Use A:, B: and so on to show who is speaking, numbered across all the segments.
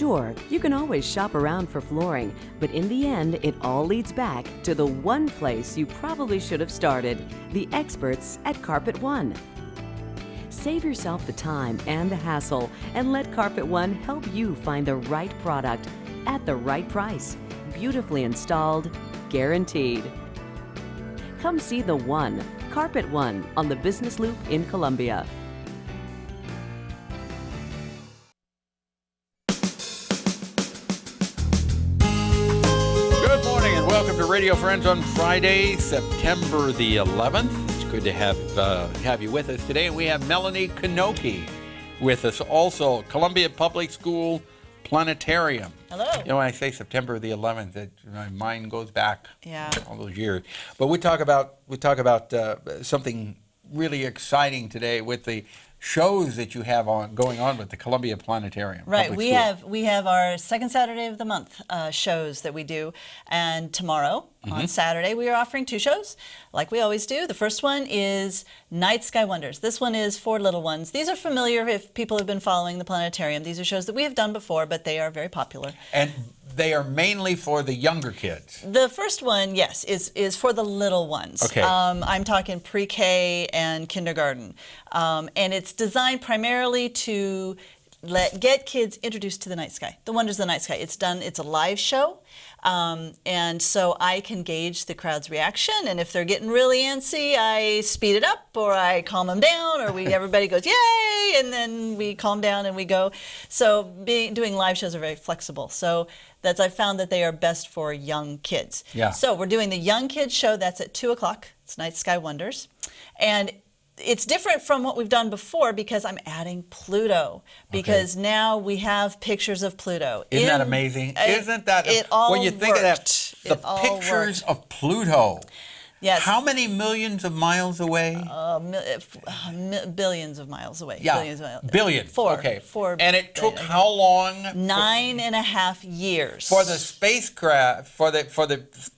A: Sure, you can always shop around for flooring, but in the end, it all leads back to the one place you probably should have started, the experts at Carpet One. Save yourself the time and the hassle and let Carpet One help you find the right product at the right price. Beautifully installed, guaranteed. Come see the One, Carpet One, on the Business Loop in Columbia.
B: Good morning and welcome to Radio Friends on Friday, September the 11th. It's good to have you with us today. And we have Melanie Knocke with us, also Columbia Public School Planetarium.
C: Hello.
B: You know, when I say September the 11th, my mind goes back all those years. But we talk about something really exciting today with the shows that you have going on with the Columbia Planetarium.
C: Right. We have our second Saturday of the month shows that we do, and tomorrow on Saturday we are offering two shows, like we always do. The first one is Night Sky Wonders. This one is for little ones. These are familiar if people have been following the Planetarium. These are shows that we have done before, but they are very popular. And
B: they are mainly for the younger kids.
C: The first one, yes, is for the little ones.
B: Okay.
C: I'm talking pre-K and kindergarten. And it's designed primarily to get kids introduced to the night sky, the wonders of the night sky. It's a live show. And so I can gauge the crowd's reaction, and if they're getting really antsy, I speed it up, or I calm them down, or everybody goes yay, and then we calm down and we go. So doing live shows are very flexible. So I've found that they are best for young kids.
B: Yeah.
C: So we're doing the young kids show. That's at 2 o'clock. It's Night Sky Wonders, and it's different from what we've done before because I'm adding Pluto, because now we have pictures of Pluto.
B: Isn't that amazing? Isn't that
C: it all
B: when you think of that, the
C: it all
B: pictures
C: worked.
B: of Pluto?
C: Yes.
B: How many millions of miles away?
C: Billions of miles away.
B: Yeah.
C: Billions of miles.
B: Billions.
C: Okay. Four.
B: And it took how long?
C: 9.5 years.
B: For the spacecraft,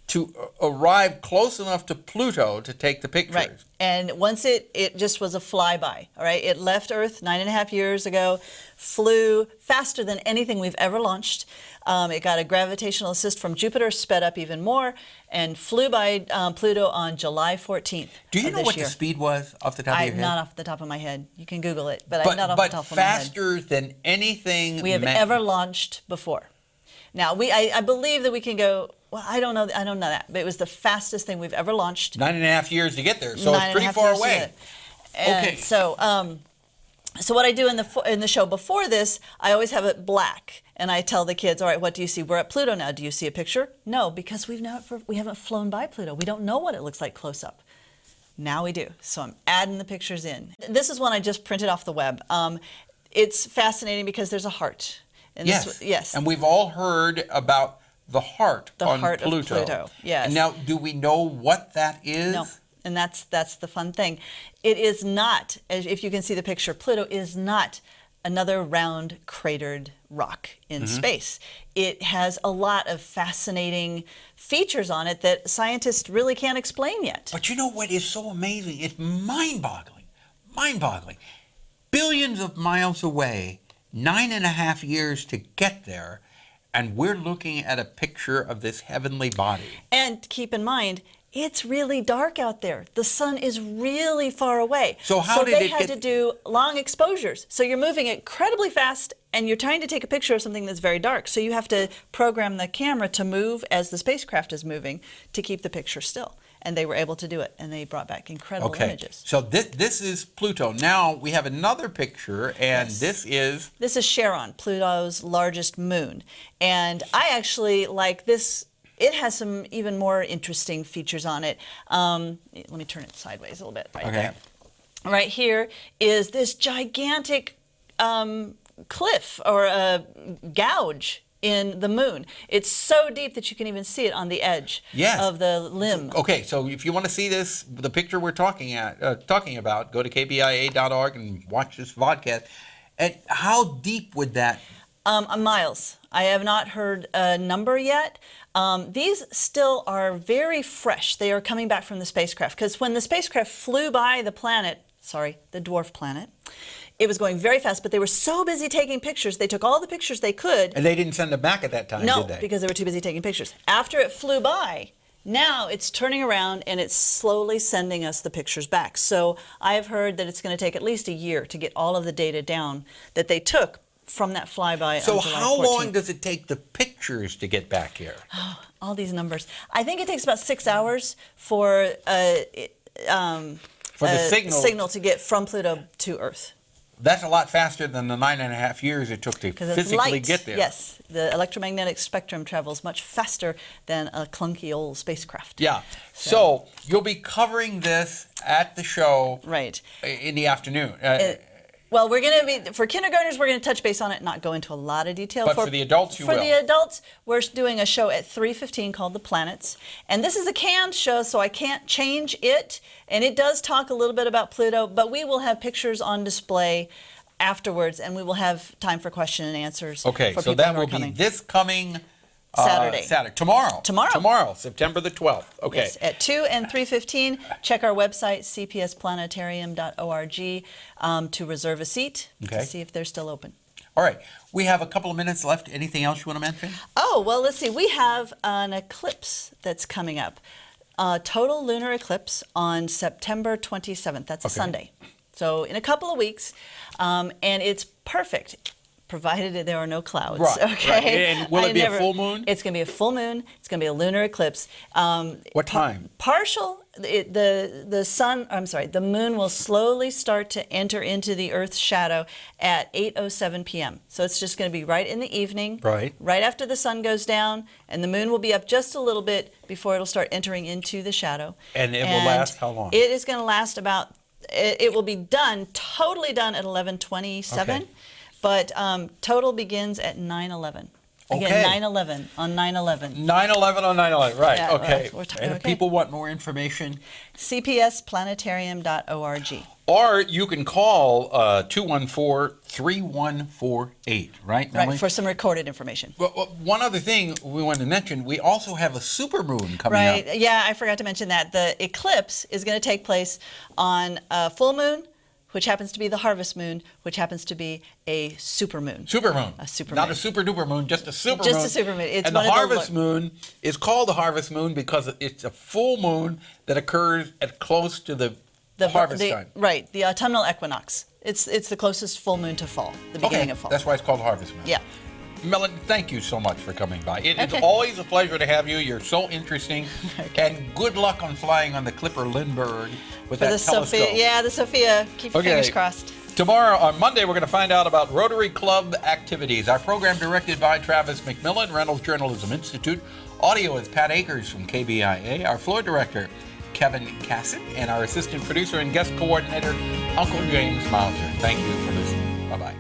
B: to arrive close enough to Pluto to take the pictures.
C: Right. And once it just was a flyby, all right? It left Earth 9.5 years ago, flew faster than anything we've ever launched. It got a gravitational assist from Jupiter, sped up even more, and flew by Pluto on July 14th.
B: Do you know what the speed was off the top of your head?
C: Not off the top of my head. You can Google it, but I'm not off the top of my head.
B: But faster than anything
C: we have ever launched before. Now, I believe that we can go. Well, I don't know that, but it was the fastest thing we've ever launched.
B: 9.5 years to get there, so it's pretty far away.
C: Okay. So what I do in the show before this, I always have it black, and I tell the kids, all right, what do you see? We're at Pluto now. Do you see a picture? No, because we haven't flown by Pluto. We don't know what it looks like close up. Now we do. So I'm adding the pictures in. This is one I just printed off the web. It's fascinating because there's a heart. And yes.
B: And we've all heard about the heart on
C: heart
B: Pluto.
C: Of Pluto. Yes.
B: And now, do we know what that is?
C: No. And that's the fun thing. It is not, if you can see the picture, Pluto is not another round cratered rock in space. It has a lot of fascinating features on it that scientists really can't explain yet.
B: But you know what is so amazing? It's mind-boggling. Mind-boggling. Billions of miles away, 9.5 years to get there, and we're looking at a picture of this heavenly body.
C: And keep in mind, it's really dark out there. The sun is really far away.
B: So
C: they had to do long exposures. So you're moving incredibly fast, and you're trying to take a picture of something that's very dark. So you have to program the camera to move as the spacecraft is moving to keep the picture still. And they were able to do it, and they brought back incredible images.
B: So this is Pluto. Now we have another picture, and this is
C: Charon, Pluto's largest moon. And I actually like this. It has some even more interesting features on it. Let me turn it sideways a little bit right there. Right here is this gigantic cliff or a gouge in the moon. It's so deep that you can even see it on the edge of the limb.
B: Okay, so if you want to see this, the picture we're talking about, go to kbia.org and watch this vodcast. And how deep would that?
C: Miles. I have not heard a number yet. These still are very fresh. They are coming back from the spacecraft, because when the spacecraft flew by the dwarf planet, it was going very fast, but they were so busy taking pictures. They took all the pictures they could.
B: And they didn't send them back at that time,
C: No,
B: did they?
C: because they were too busy taking pictures. After it flew by, now it's turning around and it's slowly sending us the pictures back. So I have heard that it's going to take at least a year to get all of the data down that they took from that flyby
B: So
C: on July
B: how
C: 14th.
B: long does it take the pictures to get back here?
C: All these numbers. I think it takes about 6 hours for
B: the
C: signal to get from Pluto to Earth.
B: That's a lot faster than the 9.5 years it took to
C: Because it's
B: physically
C: light.
B: get there.
C: Yes, the electromagnetic spectrum travels much faster than a clunky old spacecraft.
B: Yeah. So you'll be covering this at the show
C: Right.
B: in the afternoon.
C: Well, we're going to be, for kindergartners, we're going to touch base on it, not go into a lot of detail.
B: But for the adults, you will.
C: For the adults, we're doing a show at 3:15 called The Planets. And this is a canned show, so I can't change it. And it does talk a little bit about Pluto, but we will have pictures on display afterwards, and we will have time for question and answers.
B: Okay,
C: for
B: so
C: people
B: that
C: who are
B: will be
C: coming.
B: this coming
C: Saturday.
B: Tomorrow.
C: Tomorrow.
B: Tomorrow, September the 12th. Okay.
C: Yes, at 2 and 3:15. Check our website, cpsplanetarium.org, to reserve a seat
B: Okay.
C: to see if they're still open.
B: All right. We have a couple of minutes left. Anything else you want to mention?
C: Oh, well, let's see. We have an eclipse that's coming up. Total lunar eclipse on September 27th. That's a
B: Okay.
C: Sunday. So in a couple of weeks. And it's perfect, provided there are no clouds.
B: Right,
C: Okay.
B: right. And will it be a full moon?
C: It's going to be a full moon. It's going to be a lunar eclipse.
B: What time?
C: Partial. The sun. I'm sorry. The moon will slowly start to enter into the Earth's shadow at 8:07 p.m. So it's just going to be right in the evening.
B: Right.
C: Right after the sun goes down, and the moon will be up just a little bit before it'll start entering into the shadow.
B: And it will last how long?
C: It is going to last about. It will be done, totally done at 11:27,
B: Okay.
C: but total begins at 9:11. Again,
B: Okay.
C: 9/11 on 9/11.
B: 9/11 on 9/11. Right.
C: Yeah,
B: okay.
C: right. We're talking-
B: And if
C: okay.
B: people want more information,
C: cpsplanetarium.org.
B: or you can call 214-3148. Right, Melanie?
C: Right, for some recorded information.
B: Well, one other thing we wanted to mention, we also have a supermoon coming
C: Right,
B: up.
C: yeah, I forgot to mention that. The eclipse is going to take place on a full moon, which happens to be the harvest moon, which happens to be a supermoon.
B: Supermoon.
C: A supermoon.
B: Not a super duper moon, just a supermoon.
C: Just a supermoon. It's
B: and the
C: one of the
B: harvest moon is called the harvest moon because it's a full moon that occurs at close to the harvest time.
C: Right, the autumnal equinox. It's the closest full moon to fall, the beginning of fall.
B: That's why it's called harvest moon.
C: Yeah.
B: Melanie, thank you so much for coming by. It is
C: Okay.
B: always a pleasure to have you. You're so interesting. And good luck on flying on the Clipper Lindbergh with
C: For
B: that
C: the
B: telescope.
C: Sophia, yeah, the Sophia. Keep your
B: Okay.
C: fingers crossed.
B: Tomorrow, on Monday, we're going to find out about Rotary Club activities. Our program directed by Travis McMillen, Reynolds Journalism Institute. Audio is Pat Akers from KBIA. Our floor director, Kevin Casson. And our assistant producer and guest coordinator, Uncle James Mauser. Thank you for listening. Bye-bye.